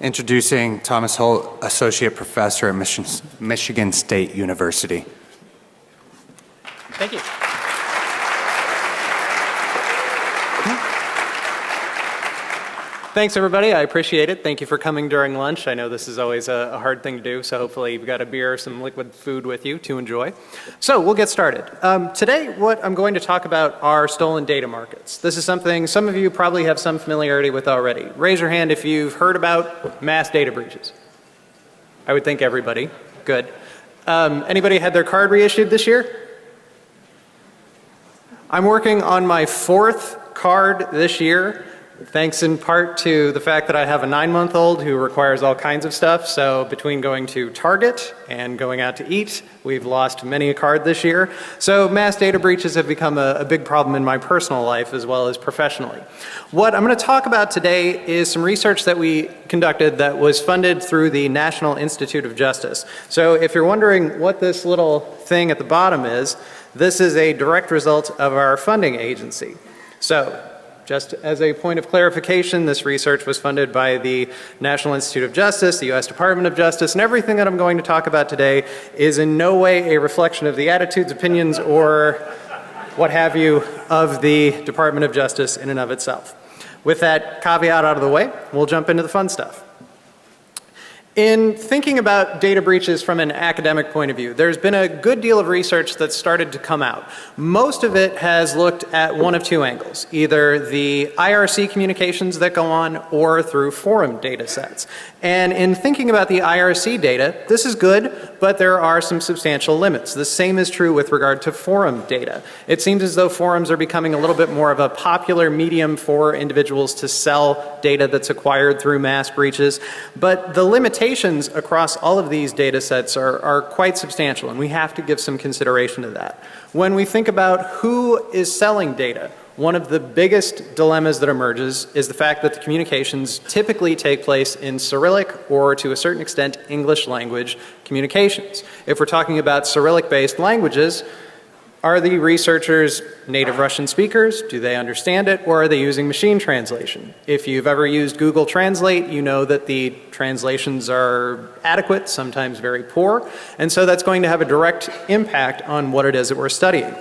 Introducing Thomas Holt, Associate Professor at Michigan State University. Thank you. Thanks, everybody. I appreciate it. Thank you for coming during lunch. I know this is always a hard thing to do, so hopefully you've got a beer or some liquid food with you to enjoy. So we'll get started. Today, what I'm going to talk about are stolen data markets. This is something some of you probably have some familiarity with already. Raise your hand if you've heard about mass data breaches. I would think everybody. Good. Anybody had their card reissued this year? I'm working on my 4th card this year. Thanks in part to the fact that I have a 9-month-old who requires all kinds of stuff. So between going to Target and going out to eat, we've lost many a card this year. So mass data breaches have become a big problem in my personal life as well as professionally. What I'm going to talk about today is some research that we conducted that was funded through the National Institute of Justice. So if you're wondering what this little thing at the bottom is, this is a direct result of our funding agency. So just as a point of clarification, this research was funded by the National Institute of Justice, the U.S. Department of Justice, and everything that I'm going to talk about today is in no way a reflection of the attitudes, opinions, or what have you of the Department of Justice in and of itself. With that caveat out of the way, we'll jump into the fun stuff. In thinking about data breaches from an academic point of view, there's been a good deal of research that's started to come out. Most of it has looked at one of two angles, either the IRC communications that go on or through forum data sets. And in thinking about the IRC data, this is good, but there are some substantial limits. The same is true with regard to forum data. It seems as though forums are becoming a little bit more of a popular medium for individuals to sell data that's acquired through mass breaches, but the limitations across all of these data sets are quite substantial, and we have to give some consideration to that. When we think about who is selling data, one of the biggest dilemmas that emerges is the fact that the communications typically take place in Cyrillic or, to a certain extent, English language communications. If we're talking about Cyrillic-based languages, are the researchers native Russian speakers? Do they understand it? Or are they using machine translation? If you've ever used Google Translate, you know that the translations are adequate, sometimes very poor, and so that's going to have a direct impact on what it is that we're studying.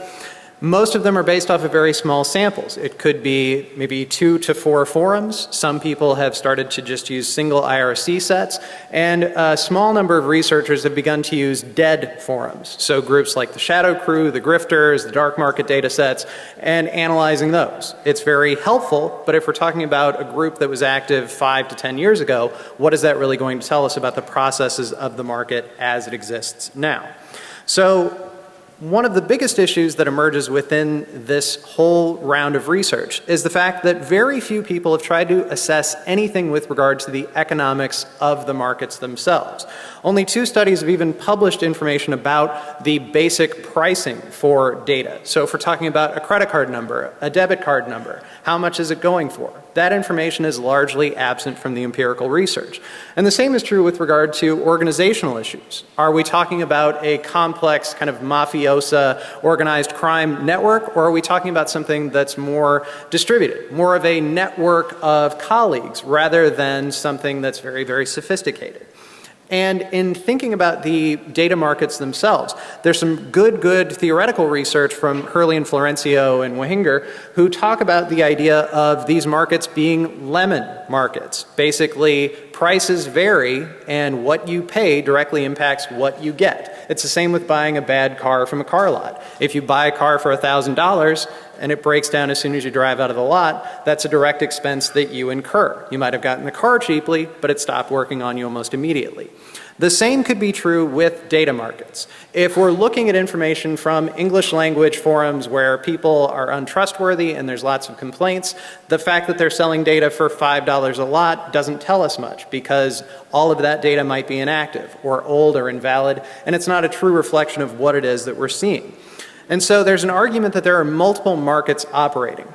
Most of them are based off of very small samples. It could be maybe 2 to 4 forums. Some people have started to just use single IRC sets, and a small number of researchers have begun to use dead forums. So groups like the Shadow Crew, the Grifters, the Dark Market data sets, and analyzing those. It's very helpful, but if we're talking about a group that was active 5 to 10 years ago, what is that really going to tell us about the processes of the market as it exists now? So one of the biggest issues that emerges within this whole round of research is the fact that very few people have tried to assess anything with regard to the economics of the markets themselves. Only 2 studies have even published information about the basic pricing for data. So if we're talking about a credit card number, a debit card number, how much is it going for? That information is largely absent from the empirical research. And the same is true with regard to organizational issues. Are we talking about a complex kind of mafiosa organized crime network, or are we talking about something that's more distributed, more of a network of colleagues rather than something that's very, very sophisticated? And in thinking about the data markets themselves, there's some good theoretical research from Hurley and Florencio and Wahinger who talk about the idea of these markets being lemon markets. Basically, prices vary and what you pay directly impacts what you get. It's the same with buying a bad car from a car lot. If you buy a car for $1,000 and it breaks down as soon as you drive out of the lot, that's a direct expense that you incur. You might have gotten the car cheaply, but it stopped working on you almost immediately. The same could be true with data markets. If we're looking at information from English language forums where people are untrustworthy and there's lots of complaints, the fact that they're selling data for $5 a lot doesn't tell us much because all of that data might be inactive or old or invalid, and it's not a true reflection of what it is that we're seeing. And so there's an argument that there are multiple markets operating.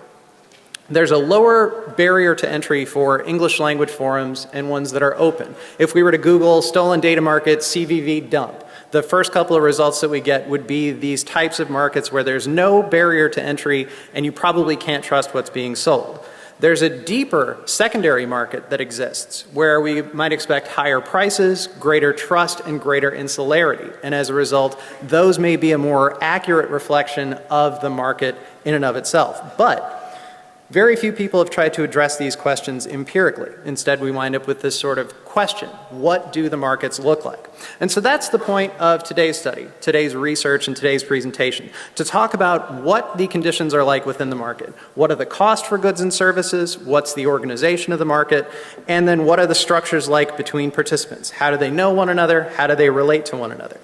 There's a lower barrier to entry for English language forums and ones that are open. If we were to Google stolen data market CVV dump, the first couple of results that we get would be these types of markets where there's no barrier to entry and you probably can't trust what's being sold. There's a deeper secondary market that exists where we might expect higher prices, greater trust, and greater insularity. And as a result, those may be a more accurate reflection of the market in and of itself. But very few people have tried to address these questions empirically. Instead, we wind up with this sort of question: what do the markets look like? And so that's the point of today's study, today's research, and today's presentation, to talk about what the conditions are like within the market. What are the costs for goods and services? What's the organization of the market? And then what are the structures like between participants? How do they know one another? How do they relate to one another?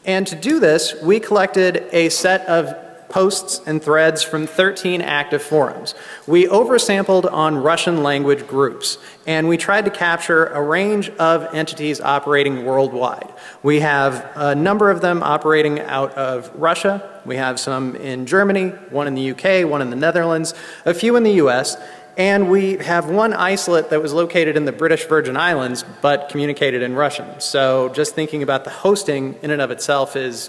And to do this, we collected a set of posts and threads from 13 active forums. We oversampled on Russian language groups, and we tried to capture a range of entities operating worldwide. We have a number of them operating out of Russia. We have some in Germany, one in the UK, one in the Netherlands, a few in the US, and we have one isolate that was located in the British Virgin Islands but communicated in Russian. So just thinking about the hosting in and of itself is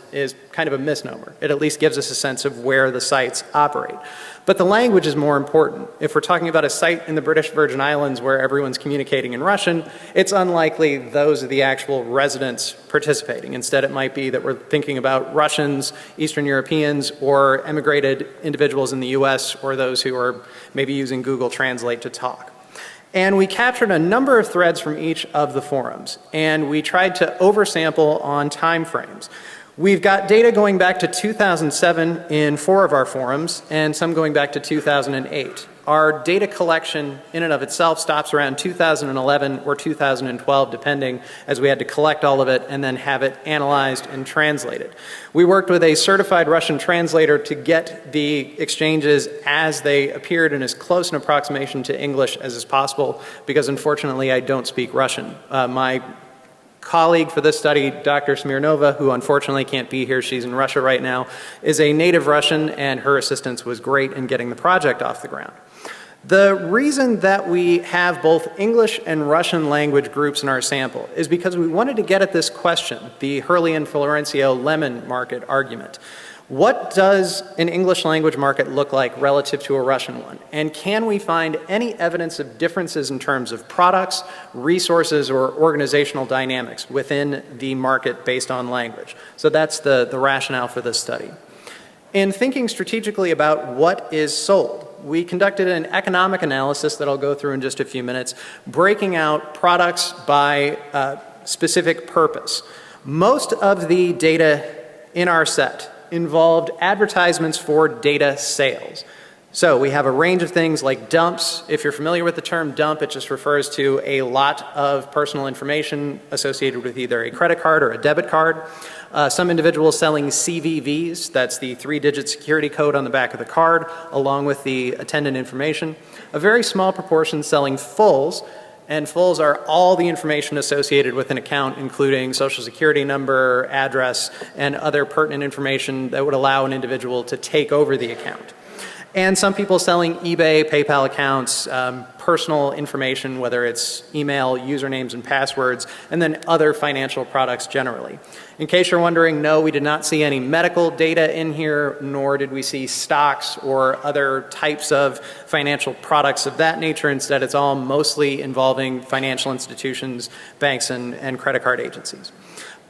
kind of a misnomer. It at least gives us a sense of where the sites operate. But the language is more important. If we're talking about a site in the British Virgin Islands where everyone's communicating in Russian, it's unlikely those are the actual residents participating. Instead, it might be that we're thinking about Russians, Eastern Europeans, or emigrated individuals in the US, or those who are maybe using Google Translate to talk. And we captured a number of threads from each of the forums, and we tried to oversample on time frames. We've got data going back to 2007 in 4 of our forums, and some going back to 2008. Our data collection in and of itself stops around 2011 or 2012, depending, as we had to collect all of it and then have it analyzed and translated. We worked with a certified Russian translator to get the exchanges as they appeared in as close an approximation to English as is possible, because unfortunately I don't speak Russian. My colleague for this study, Dr. Smirnova, who unfortunately can't be here, she's in Russia right now, is a native Russian, and her assistance was great in getting the project off the ground. The reason that we have both English and Russian language groups in our sample is because we wanted to get at this question, the Hurley and Florencio-Lemon market argument. What does an English language market look like relative to a Russian one? And can we find any evidence of differences in terms of products, resources, or organizational dynamics within the market based on language? So that's the rationale for this study. In thinking strategically about what is sold, we conducted an economic analysis that I'll go through in just a few minutes, breaking out products by specific purpose. Most of the data in our set involved advertisements for data sales. So we have a range of things like dumps. If you're familiar with the term dump, it just refers to a lot of personal information associated with either a credit card or a debit card. Some individuals selling CVVs, that's the 3-digit security code on the back of the card, along with the attendant information. A very small proportion selling fulls, and fulls are all the information associated with an account, including social security number, address, and other pertinent information that would allow an individual to take over the account. And some people selling eBay, PayPal accounts, personal information, whether it's email, usernames, and passwords, and then other financial products generally. In case you're wondering, no, we did not see any medical data in here, nor did we see stocks or other types of financial products of that nature. Instead, it's all mostly involving financial institutions, banks, and credit card agencies.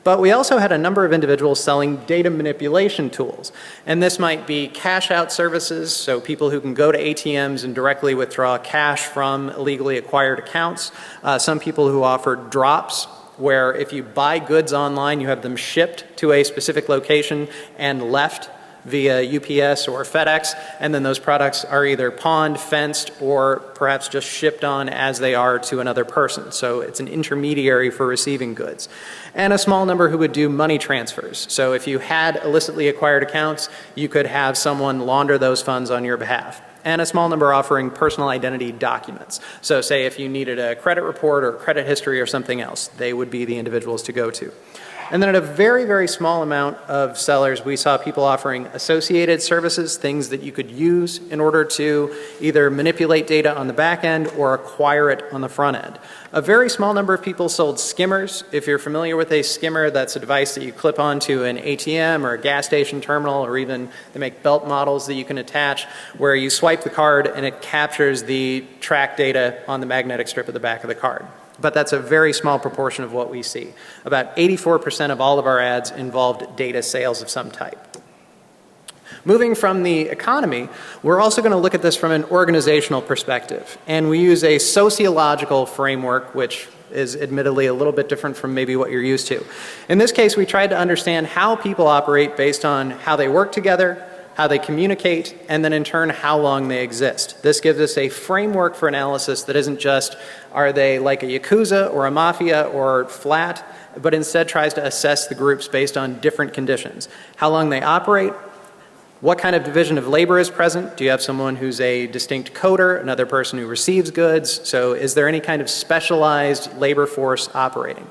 But we also had a number of individuals selling data manipulation tools. And this might be cash out services, so people who can go to ATMs and directly withdraw cash from illegally acquired accounts. Some people who offer drops, where if you buy goods online, you have them shipped to a specific location and left via UPS or FedEx, and then those products are either pawned, fenced, or perhaps just shipped on as they are to another person. So it's an intermediary for receiving goods. And a small number who would do money transfers. So if you had illicitly acquired accounts, you could have someone launder those funds on your behalf. And a small number offering personal identity documents. So say if you needed a credit report or credit history or something else, they would be the individuals to go to. And then at a very, very small amount of sellers, we saw people offering associated services, things that you could use in order to either manipulate data on the back end or acquire it on the front end. A very small number of people sold skimmers. If you're familiar with a skimmer, that's a device that you clip onto an ATM or a gas station terminal, or even they make belt models that you can attach where you swipe the card and it captures the track data on the magnetic strip at the back of the card. But that's a very small proportion of what we see. About 84% of all of our ads involved data sales of some type. Moving from the economy, we're also going to look at this from an organizational perspective. And we use a sociological framework, which is admittedly a little bit different from maybe what you're used to. In this case, we tried to understand how people operate based on how they work together, how they communicate, and then in turn how long they exist. This gives us a framework for analysis that isn't just are they like a yakuza or a mafia or flat, but instead tries to assess the groups based on different conditions. How long they operate, what kind of division of labor is present? Do you have someone who's a distinct coder, another person who receives goods? So is there any kind of specialized labor force operating?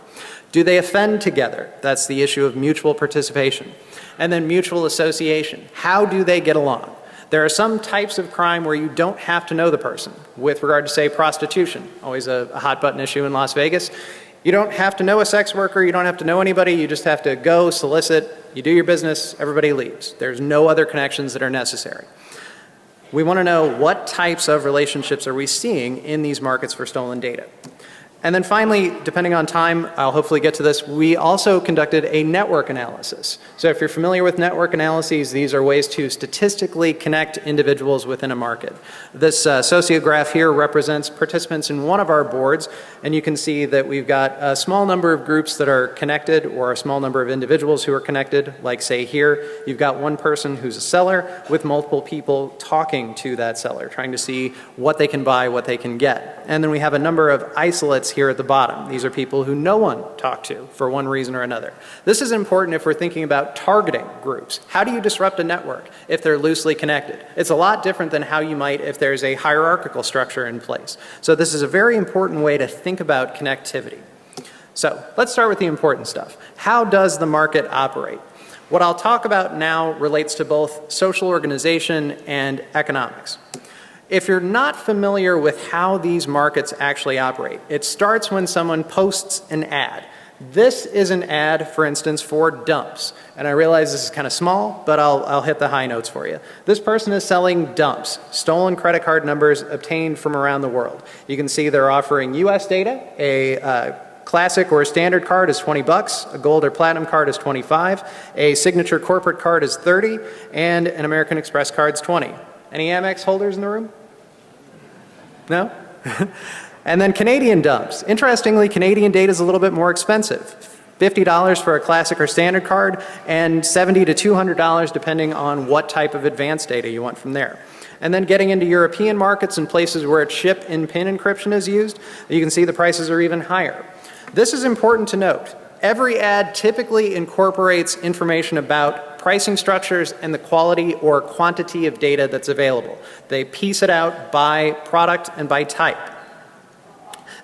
Do they offend together? That's the issue of mutual participation. And then mutual association. How do they get along? There are some types of crime where you don't have to know the person. With regard to, say, prostitution, always a hot button issue in Las Vegas. You don't have to know a sex worker, you don't have to know anybody, you just have to go, solicit, you do your business, everybody leaves. There's no other connections that are necessary. We want to know what types of relationships are we seeing in these markets for stolen data. And then finally, depending on time, I'll hopefully get to this, we also conducted a network analysis. So if you're familiar with network analyses, these are ways to statistically connect individuals within a market. This sociograph here represents participants in one of our boards, and you can see that we've got a small number of groups that are connected or a small number of individuals who are connected. Like say here, you've got one person who's a seller with multiple people talking to that seller, trying to see what they can buy, what they can get. And then we have a number of isolates here at the bottom. These are people who no one talked to for one reason or another. This is important if we're thinking about targeting groups. How do you disrupt a network if they're loosely connected? It's a lot different than how you might if there's a hierarchical structure in place. So this is a very important way to think about connectivity. So let's start with the important stuff. How does the market operate? What I'll talk about now relates to both social organization and economics. If you're not familiar with how these markets actually operate, it starts when someone posts an ad. This is an ad, for instance, for dumps. And I realize this is kind of small, but I'll hit the high notes for you. This person is selling dumps, stolen credit card numbers obtained from around the world. You can see they're offering US data. A classic or a standard card is 20 bucks, a gold or platinum card is 25, a signature corporate card is 30, and an American Express card is 20. Any Amex holders in the room? No? And then Canadian dumps. Interestingly, Canadian data is a little bit more expensive. $50 for a classic or standard card and $70 to $200 depending on what type of advanced data you want from there. And then getting into European markets and places where chip and pin encryption is used, you can see the prices are even higher. This is important to note. Every ad typically incorporates information about pricing structures and the quality or quantity of data that's available. They piece it out by product and by type.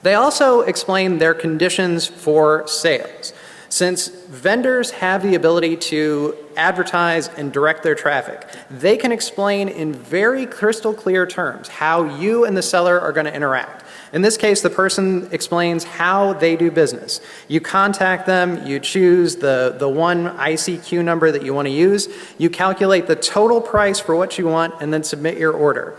They also explain their conditions for sales. Since vendors have the ability to advertise and direct their traffic, they can explain in very crystal clear terms how you and the seller are going to interact. In this case, the person explains how they do business. You contact them, you choose the one ICQ number that you want to use, you calculate the total price for what you want, and then submit your order.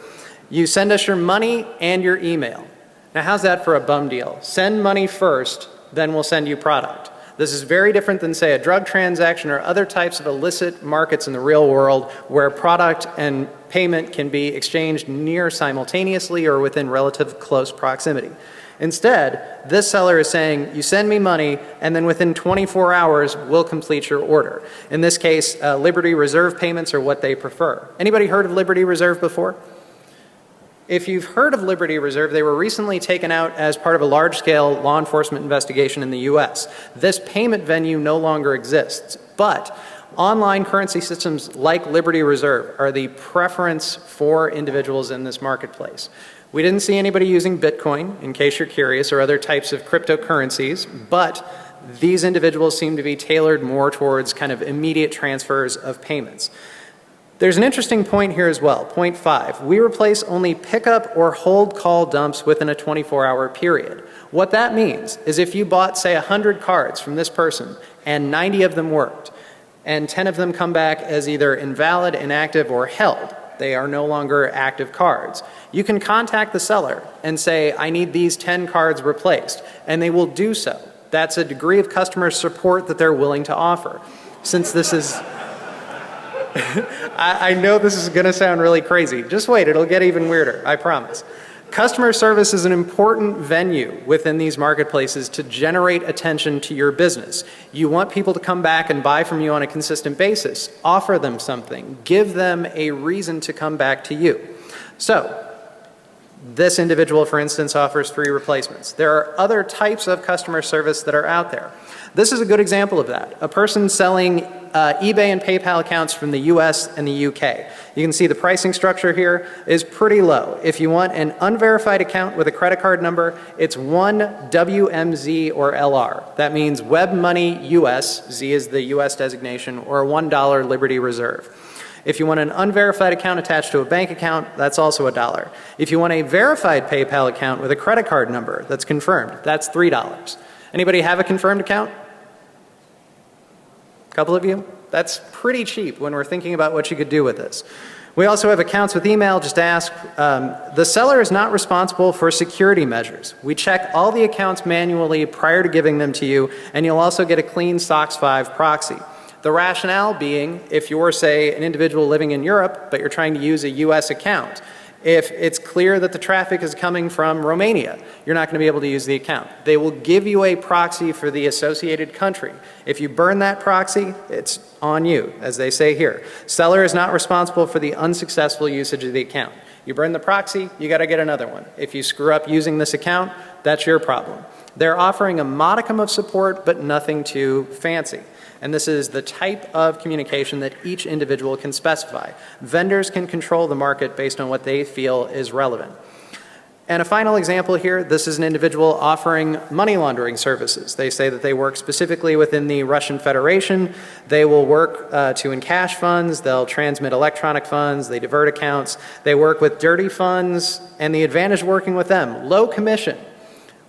You send us your money and your email. Now how's that for a bum deal? Send money first, then we'll send you product. This is very different than, say, a drug transaction or other types of illicit markets in the real world where product and payment can be exchanged near simultaneously or within relative close proximity. Instead, this seller is saying, you send me money, and then within 24 hours, we'll complete your order. In this case, Liberty Reserve payments are what they prefer. Anybody heard of Liberty Reserve before? If you've heard of Liberty Reserve, they were recently taken out as part of a large-scale law enforcement investigation in the US. This payment venue no longer exists, but online currency systems like Liberty Reserve are the preference for individuals in this marketplace. We didn't see anybody using Bitcoin, in case you're curious, or other types of cryptocurrencies, but these individuals seem to be tailored more towards kind of immediate transfers of payments. There's an interesting point here as well. Point 5, we replace only pickup or hold call dumps within a 24-hour period. What that means is if you bought, say, 100 cards from this person and 90 of them worked, and 10 of them come back as either invalid, inactive, or held, they are no longer active cards, you can contact the seller and say, I need these 10 cards replaced, and they will do so. That's a degree of customer support that they're willing to offer. Since this is... I know this is going to sound really crazy. Just wait, it'll get even weirder, I promise. Customer service is an important venue within these marketplaces to generate attention to your business. You want people to come back and buy from you on a consistent basis. Offer them something. Give them a reason to come back to you. So, this individual, for instance, offers 3 replacements. There are other types of customer service that are out there. This is a good example of that. A person selling eBay and PayPal accounts from the US and the UK. You can see the pricing structure here is pretty low. If you want an unverified account with a credit card number, it's 1 WMZ or LR. That means Web Money US, Z is the US designation, or $1 Liberty Reserve. If you want an unverified account attached to a bank account, that's also $1. If you want a verified PayPal account with a credit card number that's confirmed, that's $3. Anybody have a confirmed account? A couple of you? That's pretty cheap when we're thinking about what you could do with this. We also have accounts with email. Just ask, the seller is not responsible for security measures. We check all the accounts manually prior to giving them to you, and you'll also get a clean SOX 5 proxy. The rationale being, if you're, say, an individual living in Europe, but you're trying to use a US account, if it's clear that the traffic is coming from Romania, you're not going to be able to use the account. They will give you a proxy for the associated country. If you burn that proxy, it's on you, as they say here. Seller is not responsible for the unsuccessful usage of the account. You burn the proxy, you got to get another one. If you screw up using this account, that's your problem. They're offering a modicum of support, but nothing too fancy. And this is the type of communication that each individual can specify. Vendors can control the market based on what they feel is relevant. And a final example here, this is an individual offering money laundering services. They say that they work specifically within the Russian Federation. They will work to encash funds, they'll transmit electronic funds, they divert accounts, they work with dirty funds, and the advantage of working with them, low commission.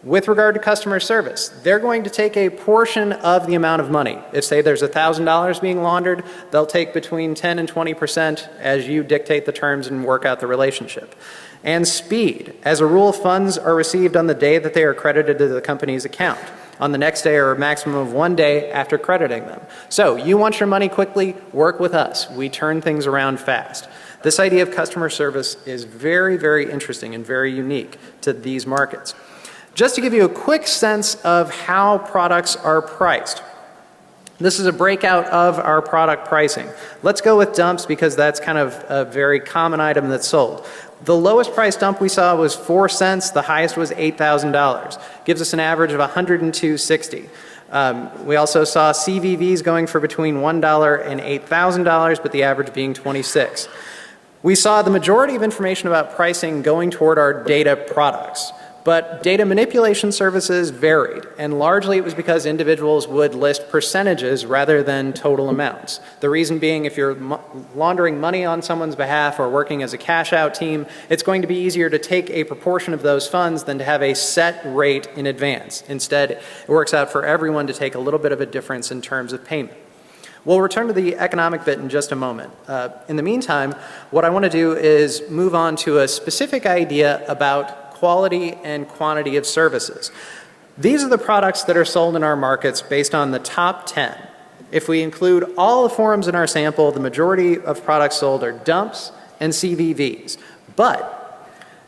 With regard to customer service, they're going to take a portion of the amount of money. If, say, there's $1,000 being laundered, they'll take between 10 and 20% as you dictate the terms and work out the relationship. And speed. As a rule, funds are received on the day that they are credited to the company's account, on the next day or a maximum of 1 day after crediting them. So, you want your money quickly, work with us. We turn things around fast. This idea of customer service is very, very interesting and very unique to these markets. Just to give you a quick sense of how products are priced. This is a breakout of our product pricing. Let's go with dumps because that's kind of a very common item that's sold. The lowest price dump we saw was 4 cents, the highest was $8,000. Gives us an average of $102.60. We also saw CVVs going for between $1 and $8,000, but the average being 26. We saw the majority of information about pricing going toward our data products. But data manipulation services varied, and largely it was because individuals would list percentages rather than total amounts. The reason being, if you're laundering money on someone's behalf or working as a cash-out team, it's going to be easier to take a proportion of those funds than to have a set rate in advance. Instead, it works out for everyone to take a little bit of a difference in terms of payment. We'll return to the economic bit in just a moment. In the meantime, what I want to do is move on to a specific idea about quality and quantity of services. These are the products that are sold in our markets based on the top 10. If we include all the forums in our sample, the majority of products sold are dumps and CVVs. But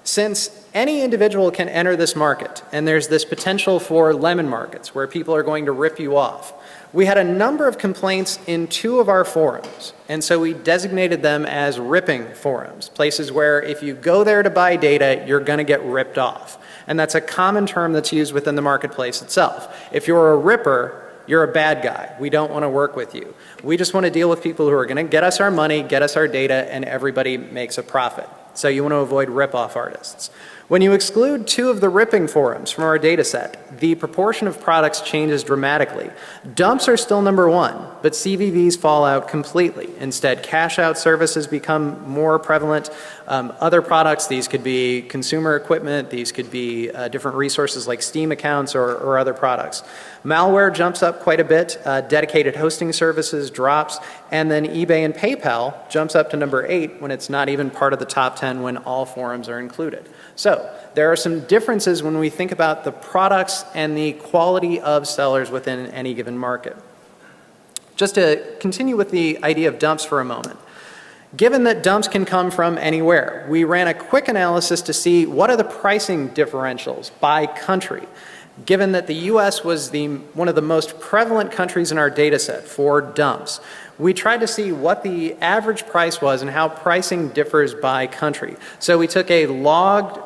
since any individual can enter this market, and there's this potential for lemon markets where people are going to rip you off, we had a number of complaints in 2 of our forums, and so we designated them as ripping forums, places where if you go there to buy data, you're going to get ripped off. And that's a common term that's used within the marketplace itself. If you're a ripper, you're a bad guy. We don't want to work with you. We just want to deal with people who are going to get us our money, get us our data, and everybody makes a profit. So you want to avoid rip-off artists. When you exclude 2 of the ripping forums from our data set, the proportion of products changes dramatically. Dumps are still number 1, but CVVs fall out completely. Instead, cash out services become more prevalent. Other products, these could be consumer equipment, these could be different resources like Steam accounts or other products. Malware jumps up quite a bit, dedicated hosting services drops, and then eBay and PayPal jumps up to number 8 when it's not even part of the top 10 when all forums are included. So there are some differences when we think about the products and the quality of sellers within any given market. Just to continue with the idea of dumps for a moment. Given that dumps can come from anywhere, we ran a quick analysis to see what are the pricing differentials by country. Given that the US was one of the most prevalent countries in our data set for dumps, we tried to see what the average price was and how pricing differs by country. So we took a logged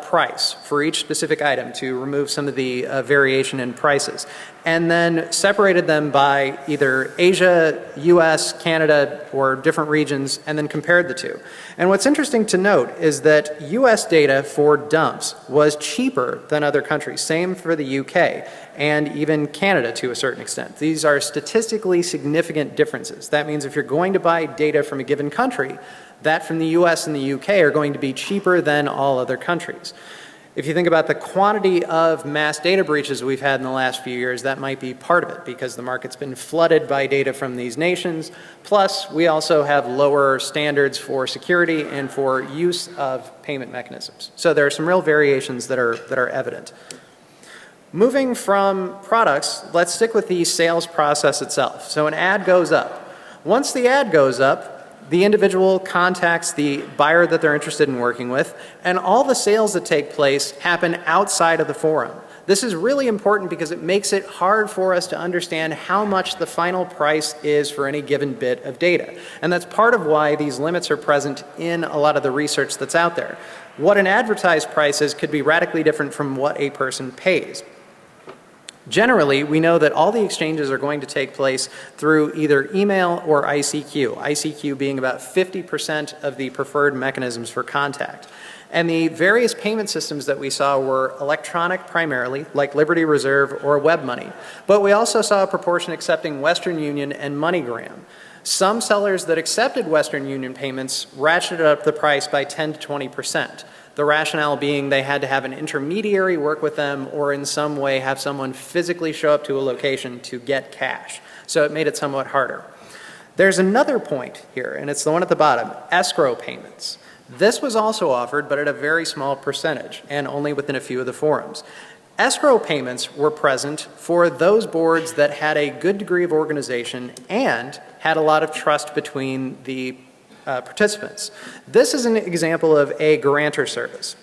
price for each specific item to remove some of the variation in prices, and then separated them by either Asia, US, Canada, or different regions, and then compared the two. And what's interesting to note is that US data for dumps was cheaper than other countries, same for the UK, and even Canada to a certain extent. These are statistically significant differences. That means if you're going to buy data from a given country, that from the US and the UK are going to be cheaper than all other countries. If you think about the quantity of mass data breaches we've had in the last few years, that might be part of it because the market's been flooded by data from these nations. Plus, we also have lower standards for security and for use of payment mechanisms. So there are some real variations that are evident. Moving from products, let's stick with the sales process itself. So an ad goes up. Once the ad goes up, the individual contacts the buyer that they're interested in working with, and all the sales that take place happen outside of the forum. This is really important because it makes it hard for us to understand how much the final price is for any given bit of data. And that's part of why these limits are present in a lot of the research that's out there. What an advertised price is could be radically different from what a person pays. Generally, we know that all the exchanges are going to take place through either email or ICQ, ICQ being about 50% of the preferred mechanisms for contact. And the various payment systems that we saw were electronic primarily, like Liberty Reserve or WebMoney. But we also saw a proportion accepting Western Union and MoneyGram. Some sellers that accepted Western Union payments ratcheted up the price by 10 to 20%. The rationale being they had to have an intermediary work with them or in some way have someone physically show up to a location to get cash. So it made it somewhat harder. There's another point here, and it's the one at the bottom, escrow payments. This was also offered, but at a very small percentage and only within a few of the forums. Escrow payments were present for those boards that had a good degree of organization and had a lot of trust between the participants. This is an example of a guarantor service,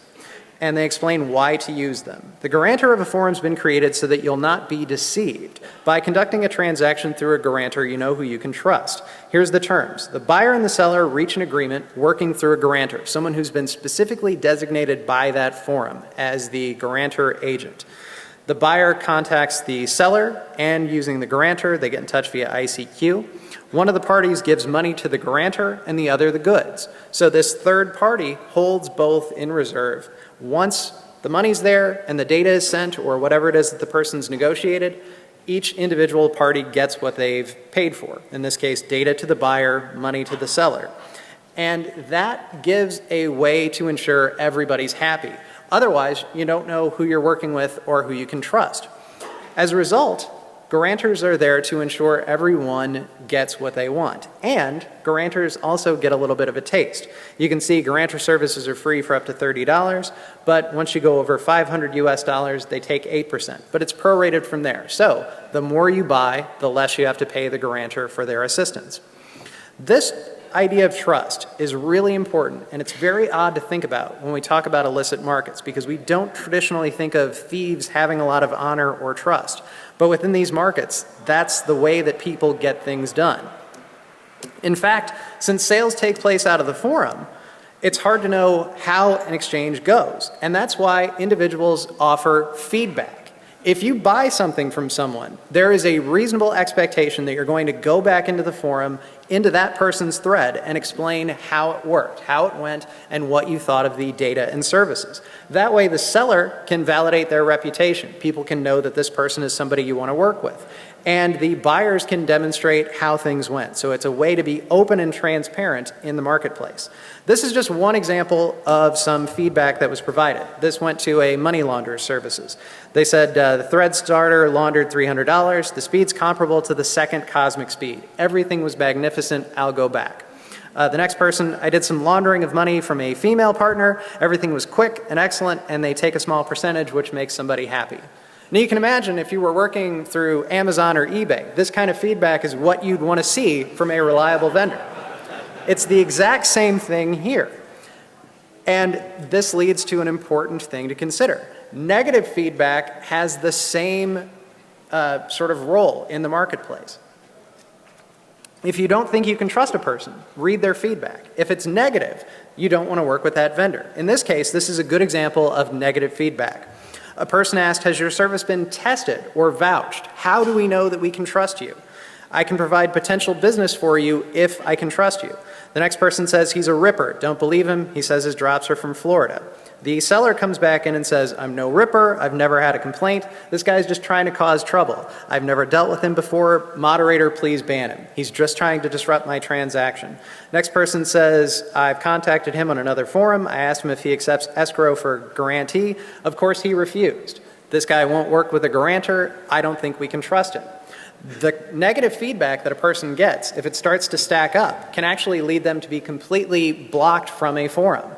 and they explain why to use them. The guarantor of a forum has been created so that you'll not be deceived. By conducting a transaction through a guarantor, you know who you can trust. Here's the terms. The buyer and the seller reach an agreement working through a guarantor, someone who's been specifically designated by that forum as the guarantor agent. The buyer contacts the seller, and using the guarantor, they get in touch via ICQ. One of the parties gives money to the guarantor and the other the goods. So this third party holds both in reserve. Once the money's there and the data is sent or whatever it is that the person's negotiated, each individual party gets what they've paid for. In this case, data to the buyer, money to the seller. And that gives a way to ensure everybody's happy. Otherwise, you don't know who you're working with or who you can trust. As a result, guarantors are there to ensure everyone gets what they want. And guarantors also get a little bit of a taste. You can see guarantor services are free for up to $30, but once you go over $500 US, they take 8%. But it's prorated from there. So the more you buy, the less you have to pay the guarantor for their assistance. This idea of trust is really important, and it's very odd to think about when we talk about illicit markets because we don't traditionally think of thieves having a lot of honor or trust. But within these markets, that's the way that people get things done. In fact, since sales take place out of the forum, it's hard to know how an exchange goes, and that's why individuals offer feedback. If you buy something from someone, there is a reasonable expectation that you're going to go back into the forum, into that person's thread and explain how it worked, how it went, and what you thought of the data and services. That way the seller can validate their reputation. People can know that this person is somebody you want to work with. And the buyers can demonstrate how things went. So it's a way to be open and transparent in the marketplace. This is just one example of some feedback that was provided. This went to a money launderer services. They said the thread starter laundered $300. The speed's comparable to the second cosmic speed. Everything was magnificent. I'll go back. The next person, I did some laundering of money from a female partner. Everything was quick and excellent, and they take a small percentage, which makes somebody happy. Now you can imagine if you were working through Amazon or eBay, this kind of feedback is what you'd want to see from a reliable vendor. It's the exact same thing here. And this leads to an important thing to consider. Negative feedback has the same sort of role in the marketplace. If you don't think you can trust a person, read their feedback. If it's negative, you don't want to work with that vendor. In this case, this is a good example of negative feedback. A person asked, has your service been tested or vouched? How do we know that we can trust you? I can provide potential business for you if I can trust you. The next person says he's a ripper. Don't believe him. He says his drops are from Florida. The seller comes back in and says, I'm no ripper. I've never had a complaint. This guy's just trying to cause trouble. I've never dealt with him before. Moderator, please ban him. He's just trying to disrupt my transaction. Next person says, I've contacted him on another forum. I asked him if he accepts escrow for guarantee. Of course, he refused. This guy won't work with a guarantor. I don't think we can trust him. The negative feedback that a person gets, if it starts to stack up, can actually lead them to be completely blocked from a forum.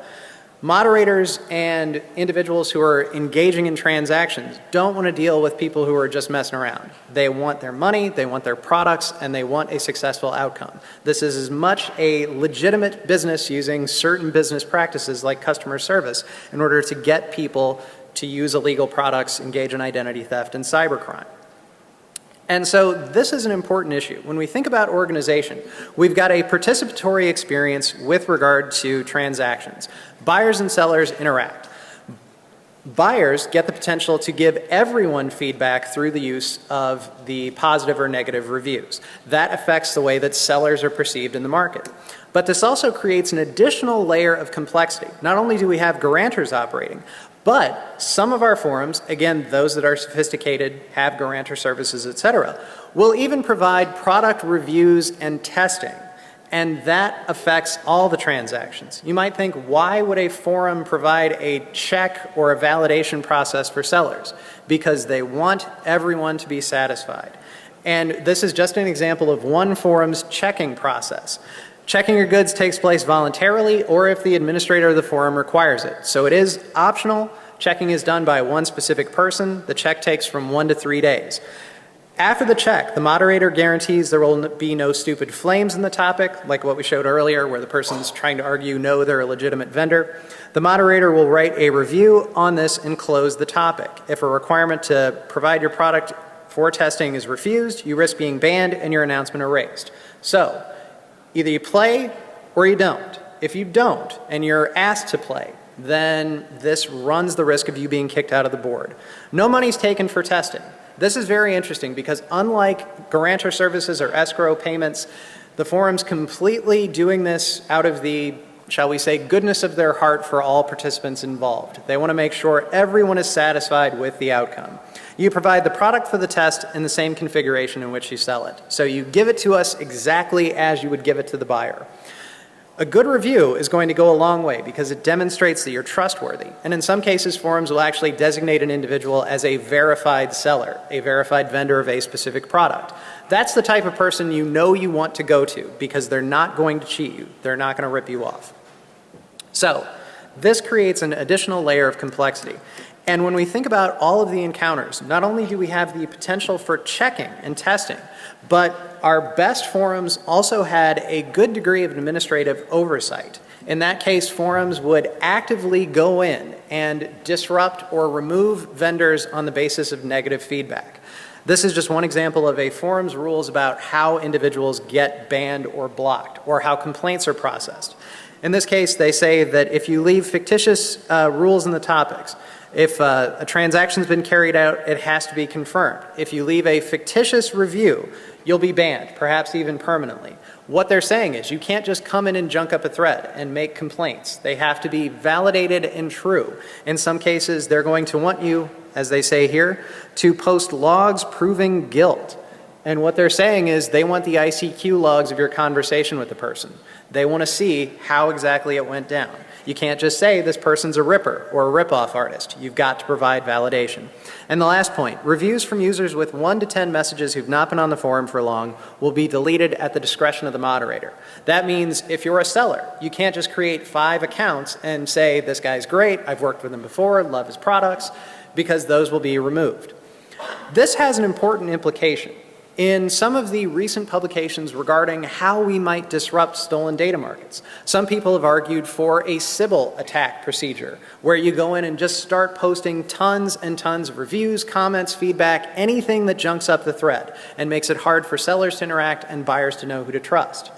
Moderators and individuals who are engaging in transactions don't want to deal with people who are just messing around. They want their money, they want their products, and they want a successful outcome. This is as much a legitimate business using certain business practices like customer service in order to get people to use illegal products, engage in identity theft, and cybercrime. And so this is an important issue. When we think about organization, we've got a participatory experience with regard to transactions. Buyers and sellers interact. Buyers get the potential to give everyone feedback through the use of the positive or negative reviews. That affects the way that sellers are perceived in the market. But this also creates an additional layer of complexity. Not only do we have guarantors operating, but some of our forums, again, those that are sophisticated, have guarantor services, etc., will even provide product reviews and testing. And that affects all the transactions. You might think, why would a forum provide a check or a validation process for sellers? Because they want everyone to be satisfied. And this is just an example of one forum's checking process. Checking your goods takes place voluntarily or if the administrator of the forum requires it. So it is optional. Checking is done by one specific person. The check takes from 1 to 3 days. After the check, the moderator guarantees there will be no stupid flames in the topic, like what we showed earlier where the person's trying to argue no, they're a legitimate vendor. The moderator will write a review on this and close the topic. If a requirement to provide your product for testing is refused, you risk being banned and your announcement erased. So, either you play or you don't. If you don't and you're asked to play, then this runs the risk of you being kicked out of the board. No money's taken for testing. This is very interesting because unlike guarantor services or escrow payments, the forum's completely doing this out of the, shall we say, goodness of their heart for all participants involved. They want to make sure everyone is satisfied with the outcome. You provide the product for the test in the same configuration in which you sell it. So you give it to us exactly as you would give it to the buyer. A good review is going to go a long way because it demonstrates that you're trustworthy. And in some cases, forums will actually designate an individual as a verified seller, a verified vendor of a specific product. That's the type of person you know you want to go to because they're not going to cheat you. They're not going to rip you off. So this creates an additional layer of complexity. And when we think about all of the encounters, not only do we have the potential for checking and testing, but our best forums also had a good degree of administrative oversight. In that case, forums would actively go in and disrupt or remove vendors on the basis of negative feedback. This is just one example of a forum's rules about how individuals get banned or blocked, or how complaints are processed. In this case, they say that if you leave fictitious rules in the topics, If a transaction's been carried out, it has to be confirmed. If you leave a fictitious review, you'll be banned, perhaps even permanently. What they're saying is you can't just come in and junk up a thread and make complaints. They have to be validated and true. In some cases, they're going to want you, as they say here, to post logs proving guilt. And what they're saying is they want the ICQ logs of your conversation with the person. They want to see how exactly it went down. You can't just say this person's a ripper or a rip-off artist. You've got to provide validation. And the last point, reviews from users with 1 to 10 messages who've not been on the forum for long will be deleted at the discretion of the moderator. That means if you're a seller, you can't just create 5 accounts and say, this guy's great, I've worked with him before, love his products, because those will be removed. This has an important implication. In some of the recent publications regarding how we might disrupt stolen data markets, some people have argued for a Sybil attack procedure, where you go in and just start posting tons and tons of reviews, comments, feedback, anything that junks up the thread and makes it hard for sellers to interact and buyers to know who to trust.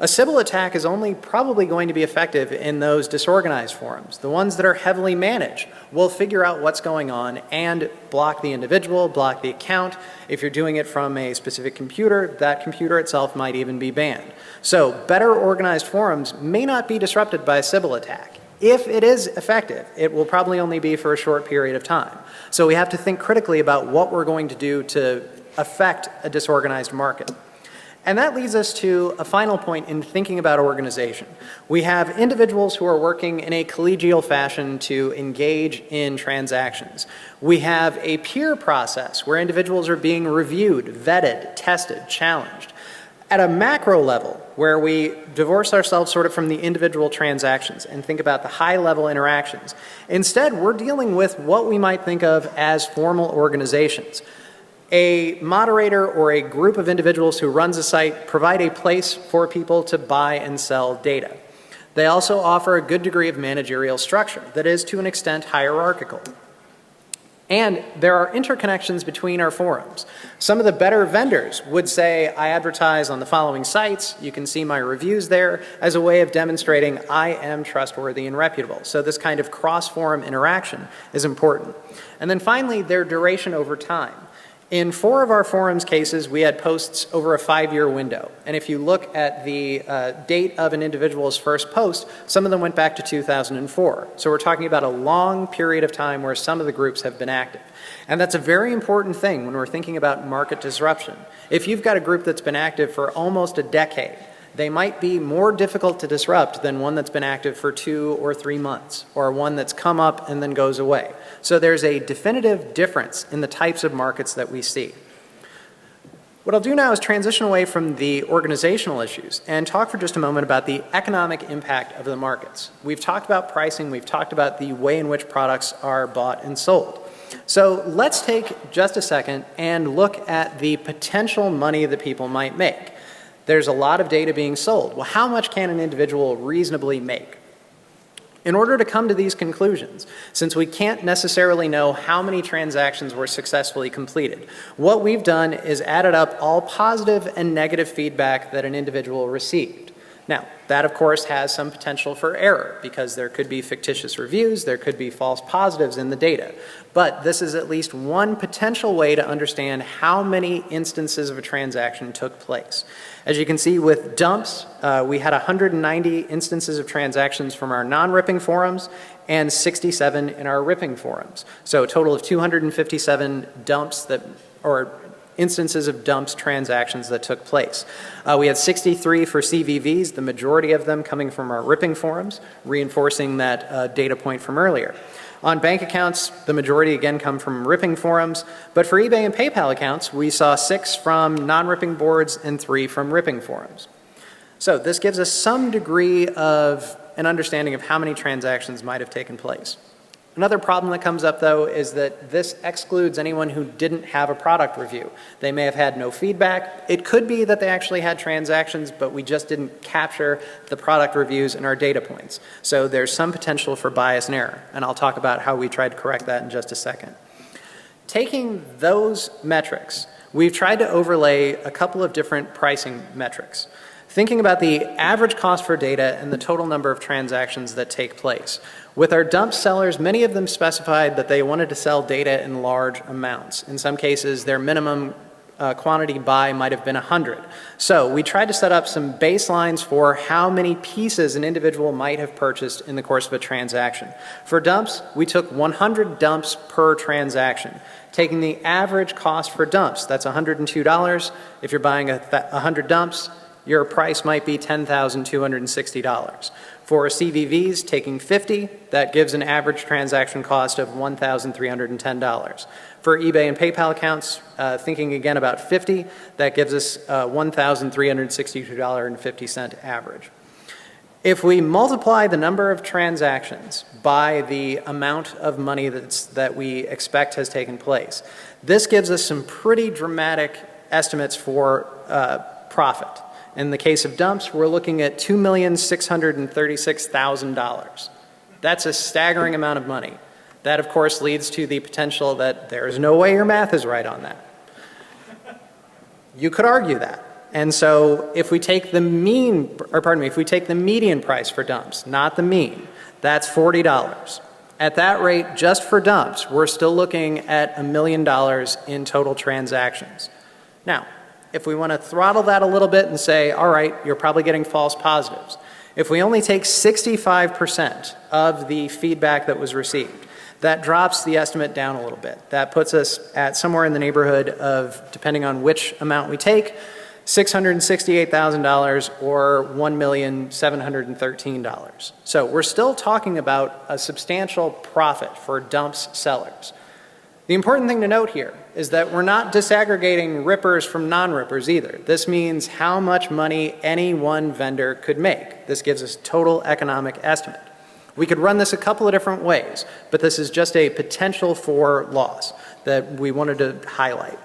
A Sybil attack is only probably going to be effective in those disorganized forums. The ones that are heavily managed will figure out what's going on and block the individual, block the account. If you're doing it from a specific computer, that computer itself might even be banned. So better organized forums may not be disrupted by a Sybil attack. If it is effective, it will probably only be for a short period of time. So we have to think critically about what we're going to do to affect a disorganized market. And that leads us to a final point in thinking about organization. We have individuals who are working in a collegial fashion to engage in transactions. We have a peer process where individuals are being reviewed, vetted, tested, challenged. At a macro level, where we divorce ourselves sort of from the individual transactions and think about the high-level interactions, instead we're dealing with what we might think of as formal organizations. A moderator or a group of individuals who runs a site provide a place for people to buy and sell data. They also offer a good degree of managerial structure that is, to an extent, hierarchical. And there are interconnections between our forums. Some of the better vendors would say, I advertise on the following sites, you can see my reviews there, as a way of demonstrating I am trustworthy and reputable. So this kind of cross-forum interaction is important. And then finally, their duration over time. In 4 of our forums cases, we had posts over a 5-year window. And if you look at the date of an individual's first post, some of them went back to 2004. So we're talking about a long period of time where some of the groups have been active. And that's a very important thing when we're thinking about market disruption. If you've got a group that's been active for almost a decade, they might be more difficult to disrupt than one that's been active for 2 or 3 months, or one that's come up and then goes away. So there's a definitive difference in the types of markets that we see. What I'll do now is transition away from the organizational issues and talk for just a moment about the economic impact of the markets. We've talked about pricing, we've talked about the way in which products are bought and sold. So let's take just a second and look at the potential money that people might make. There's a lot of data being sold. Well, how much can an individual reasonably make? In order to come to these conclusions, since we can't necessarily know how many transactions were successfully completed, what we've done is added up all positive and negative feedback that an individual received. Now, that of course has some potential for error because there could be fictitious reviews, there could be false positives in the data. But this is at least one potential way to understand how many instances of a transaction took place. As you can see with dumps, we had 190 instances of transactions from our non-ripping forums and 67 in our ripping forums. So a total of 257 dumps or instances of dumps transactions that took place. We had 63 for CVVs, the majority of them coming from our ripping forums, reinforcing that data point from earlier. On bank accounts, the majority again come from ripping forums, but for eBay and PayPal accounts, we saw 6 from non-ripping boards and 3 from ripping forums. So this gives us some degree of an understanding of how many transactions might have taken place. Another problem that comes up, though, is that this excludes anyone who didn't have a product review. They may have had no feedback. It could be that they actually had transactions, but we just didn't capture the product reviews in our data points. So there's some potential for bias and error, and I'll talk about how we tried to correct that in just a second. Taking those metrics, we've tried to overlay a couple of different pricing metrics. Thinking about the average cost for data and the total number of transactions that take place. With our dump sellers, many of them specified that they wanted to sell data in large amounts. In some cases, their minimum quantity buy might have been 100. So we tried to set up some baselines for how many pieces an individual might have purchased in the course of a transaction. For dumps, we took 100 dumps per transaction, taking the average cost for dumps. That's $102. If you're buying 100 dumps, your price might be $10,260. For CVVs, taking 50, that gives an average transaction cost of $1,310. For eBay and PayPal accounts, thinking again about 50, that gives us $1,362.50 average. If we multiply the number of transactions by the amount of money that we expect has taken place, this gives us some pretty dramatic estimates for profit. In the case of dumps, we're looking at $2,636,000. That's a staggering amount of money. That, of course, leads to the potential that there is no way your math is right on that. You could argue that. And so if we take the if we take the median price for dumps, not the mean, that's $40. At that rate, just for dumps, we're still looking at $1 million in total transactions. Now, if we want to throttle that a little bit and say, all right, you're probably getting false positives. If we only take 65% of the feedback that was received, that drops the estimate down a little bit. That puts us at somewhere in the neighborhood of, depending on which amount we take, $668,000 or $1,713,000. So we're still talking about a substantial profit for dumps sellers. The important thing to note here is that we're not disaggregating rippers from non-rippers either. This means how much money any one vendor could make. This gives us total economic estimate. We could run this a couple of different ways, but this is just a potential for loss that we wanted to highlight.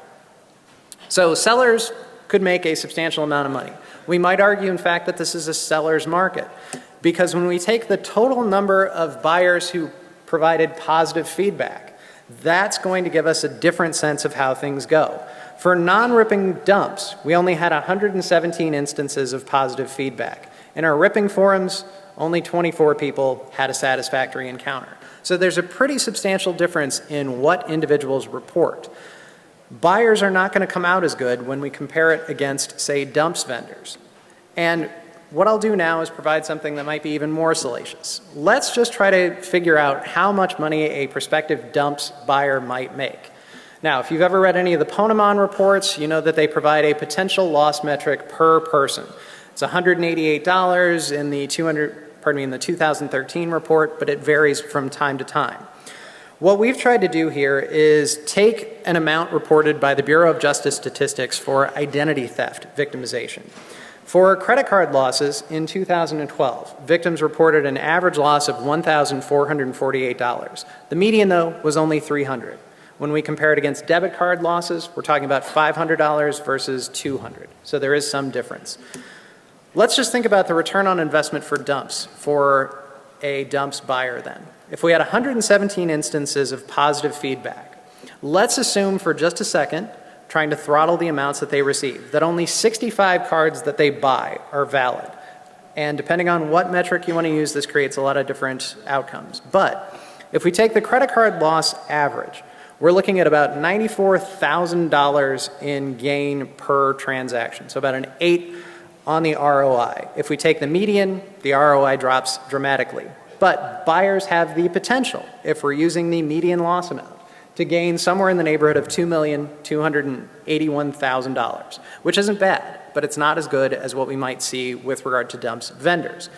So sellers could make a substantial amount of money. We might argue, in fact, that this is a seller's market, because when we take the total number of buyers who provided positive feedback, that's going to give us a different sense of how things go. For non-ripping dumps, we only had 117 instances of positive feedback. In our ripping forums, only 24 people had a satisfactory encounter. So there's a pretty substantial difference in what individuals report. Buyers are not going to come out as good when we compare it against, say, dumps vendors. And what I'll do now is provide something that might be even more salacious. Let's just try to figure out how much money a prospective dumps buyer might make. Now, if you've ever read any of the Ponemon reports, you know that they provide a potential loss metric per person. It's $188 in the 2013 report, but it varies from time to time. What we've tried to do here is take an amount reported by the Bureau of Justice Statistics for identity theft victimization. For credit card losses in 2012, victims reported an average loss of $1,448. The median, though, was only $300. When we compare it against debit card losses, we're talking about $500 versus $200. So there is some difference. Let's just think about the return on investment for dumps for a dumps buyer then. If we had 117 instances of positive feedback, let's assume for just a second, trying to throttle the amounts that they receive, that only 65 cards that they buy are valid. And depending on what metric you want to use, this creates a lot of different outcomes. But if we take the credit card loss average, we're looking at about $94,000 in gain per transaction, so about an 8 on the ROI. If we take the median, the ROI drops dramatically. But buyers have the potential, if we're using the median loss amount, to gain somewhere in the neighborhood of $2,281,000, which isn't bad, but it's not as good as what we might see with regard to dumps vendors.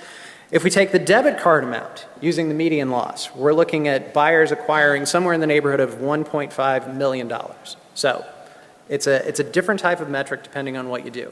If we take the debit card amount using the median loss, we're looking at buyers acquiring somewhere in the neighborhood of $1.5 million. So it's a different type of metric depending on what you do.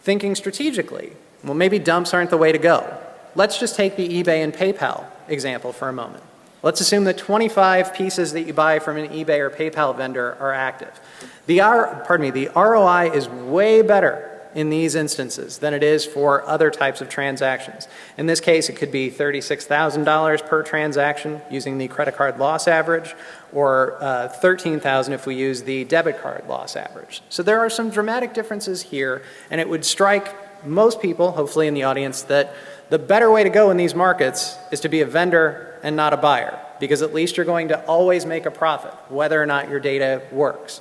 Thinking strategically, well, maybe dumps aren't the way to go. Let's just take the eBay and PayPal example for a moment. Let's assume that 25 pieces that you buy from an eBay or PayPal vendor are active. The ROI is way better in these instances than it is for other types of transactions. In this case, it could be $36,000 per transaction using the credit card loss average, or $13,000 if we use the debit card loss average. So there are some dramatic differences here, and it would strike most people, hopefully in the audience, that the better way to go in these markets is to be a vendor and not a buyer, because at least you're going to always make a profit, whether or not your data works.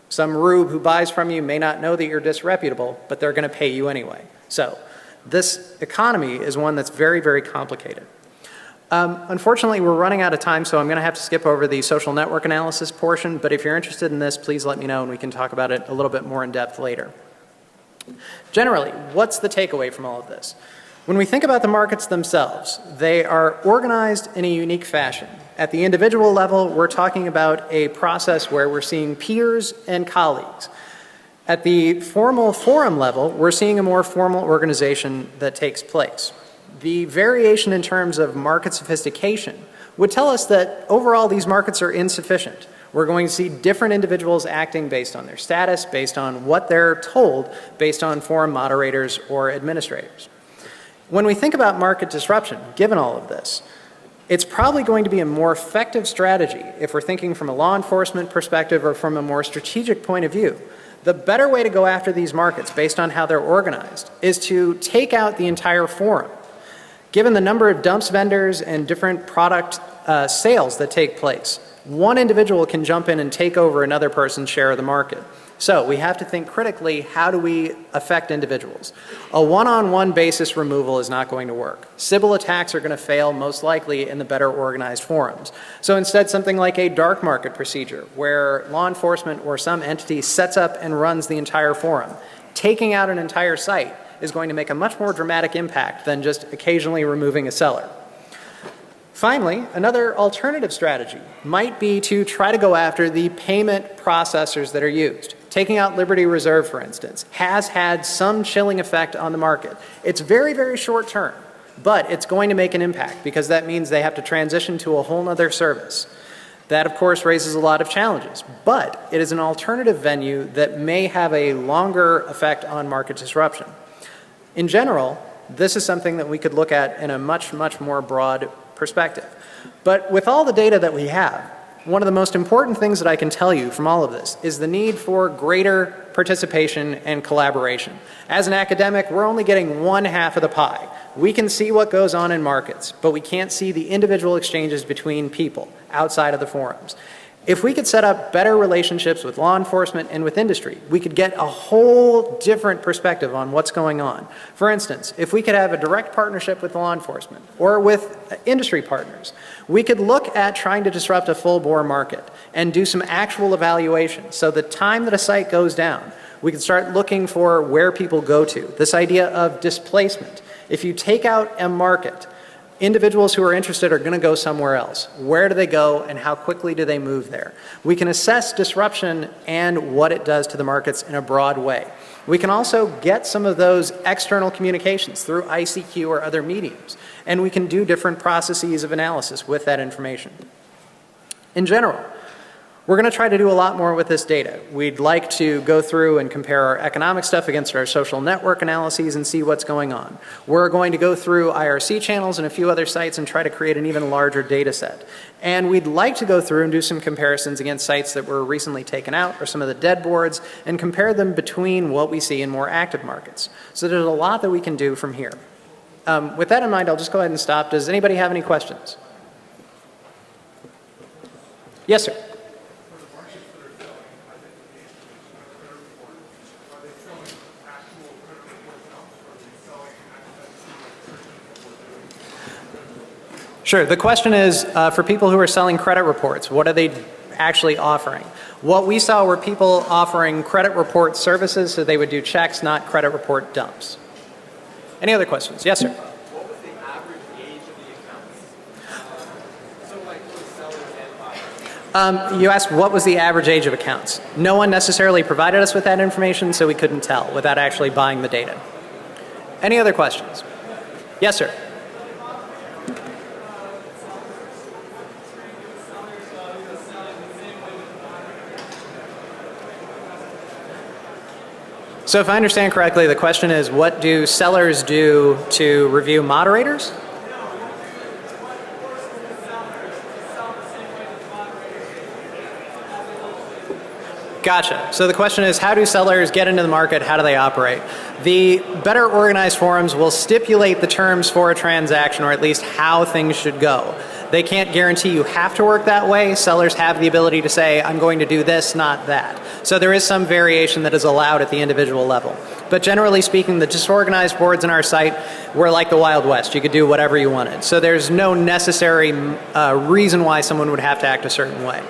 Some rube who buys from you may not know that you're disreputable, but they're going to pay you anyway. So this economy is one that's very, very complicated. Unfortunately, we're running out of time, so I'm going to have to skip over the social network analysis portion, but if you're interested in this, please let me know and we can talk about it a little bit more in depth later. Generally, what's the takeaway from all of this? When we think about the markets themselves, they are organized in a unique fashion. At the individual level, we're talking about a process where we're seeing peers and colleagues. At the formal forum level, we're seeing a more formal organization that takes place. The variation in terms of market sophistication would tell us that overall these markets are insufficient. We're going to see different individuals acting based on their status, based on what they're told, based on forum moderators or administrators. When we think about market disruption, given all of this, it's probably going to be a more effective strategy if we're thinking from a law enforcement perspective or from a more strategic point of view. The better way to go after these markets based on how they're organized is to take out the entire forum. Given the number of dumps vendors and different product sales that take place, one individual can jump in and take over another person's share of the market. So we have to think critically, how do we affect individuals? A one-on-one basis removal is not going to work. Sybil attacks are going to fail most likely in the better organized forums. So instead, something like a dark market procedure where law enforcement or some entity sets up and runs the entire forum. Taking out an entire site is going to make a much more dramatic impact than just occasionally removing a seller. Finally, another alternative strategy might be to try to go after the payment processors that are used. Taking out Liberty Reserve, for instance, has had some chilling effect on the market. It's very, very short term, but it's going to make an impact because that means they have to transition to a whole other service. That, of course, raises a lot of challenges, but it is an alternative venue that may have a longer effect on market disruption. In general, this is something that we could look at in a much, much more broad perspective. But with all the data that we have, one of the most important things that I can tell you from all of this is the need for greater participation and collaboration. As an academic, we're only getting one half of the pie. We can see what goes on in markets, but we can't see the individual exchanges between people outside of the forums. If we could set up better relationships with law enforcement and with industry, we could get a whole different perspective on what's going on. For instance, if we could have a direct partnership with law enforcement or with industry partners, we could look at trying to disrupt a full-bore market and do some actual evaluation. So the time that a site goes down, we could start looking for where people go to. This idea of displacement. If you take out a market, individuals who are interested are going to go somewhere else. Where do they go and how quickly do they move there? We can assess disruption and what it does to the markets in a broad way. We can also get some of those external communications through ICQ or other mediums, and we can do different processes of analysis with that information. In general, we're going to try to do a lot more with this data. We'd like to go through and compare our economic stuff against our social network analyses and see what's going on. We're going to go through IRC channels and a few other sites and try to create an even larger data set. And we'd like to go through and do some comparisons against sites that were recently taken out or some of the dead boards and compare them between what we see in more active markets. So there's a lot that we can do from here. With that in mind, I'll just go ahead and stop. Does anybody have any questions? Yes, sir. Sure. The question is, for people who are selling credit reports, what are they actually offering? What we saw were people offering credit report services, so they would do checks, not credit report dumps. Any other questions? Yes, sir. What was the average age of the accounts? So like sellers and buyers. You asked what was the average age of accounts. No one necessarily provided us with that information, so we couldn't tell without actually buying the data. Any other questions? Yes, sir. So if I understand correctly, the question is, what do sellers do to review moderators? Gotcha. So the question is, how do sellers get into the market? How do they operate? The better organized forums will stipulate the terms for a transaction, or at least how things should go. They can't guarantee you have to work that way. Sellers have the ability to say, I'm going to do this, not that. So there is some variation that is allowed at the individual level. But generally speaking, the disorganized boards in our site were like the Wild West. You could do whatever you wanted. So there's no necessary reason why someone would have to act a certain way.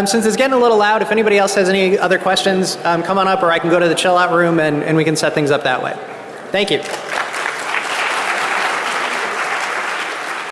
Since it's getting a little loud, if anybody else has any other questions, come on up, or I can go to the chill out room and we can set things up that way. Thank you.